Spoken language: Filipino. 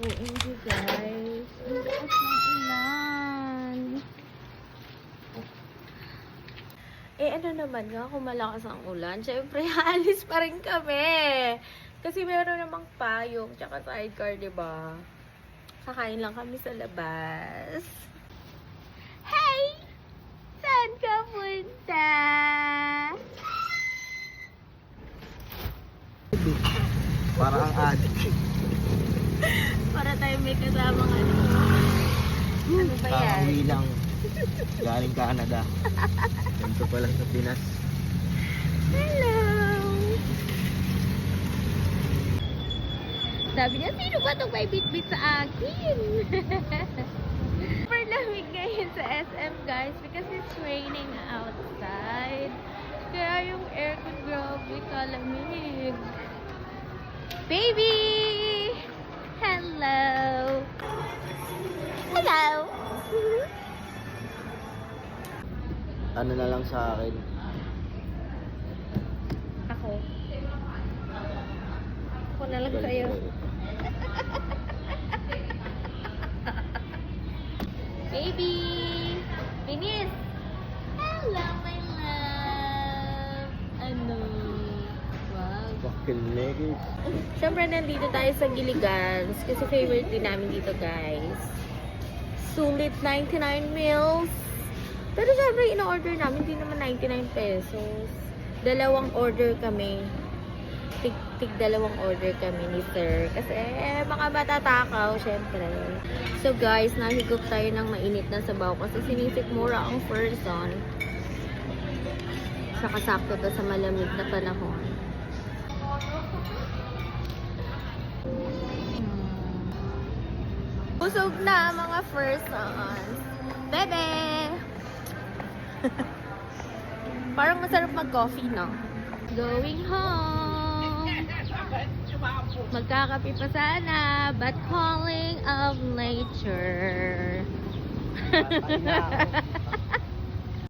OMG guys. Ang lakas ng ulan. Ano naman nga kung malakas ang ulan, syempre alis pa rin kami. Kasi meron namang payong tsaka sidecar, diba? Kakain lang kami sa labas. Hey! Saan ka punta? Para ang adik. Para tayo may kasamang ano. Ano ba yan? Kakauwi lang. Galing Canada. Ganito pa lang sa Pinas. Hello! Sabi niya, sino ba itong may bit-bit sa akin? Super lamig ngayon sa SM guys because it's raining outside. Kaya yung aircon grabe kalamig. Baby! Hello! Hello! Ano na lang sa akin. Ako. Ako na lang sa'yo. Baby! Binis! Hello, my love! Ano? Wow. Fucking leggings. Siyempre, nandito tayo sa Giligans kasi favorite din namin dito, guys. Sulit 99 meals. Pero syempre, in-order namin, hindi naman 99 pesos. Dalawang order kami. Dalawang order kami ni sir. Kasi, baka matatakaw, syempre. So, guys, nahigop tayo ng mainit na sabaw kasi sinisikmura ang person. Saka sakto to sa malamig na panahon. Busog na mga persons. Bebe! Parang masarap mag-coffee, no? Going home. Magkakape pa sana, but calling of nature.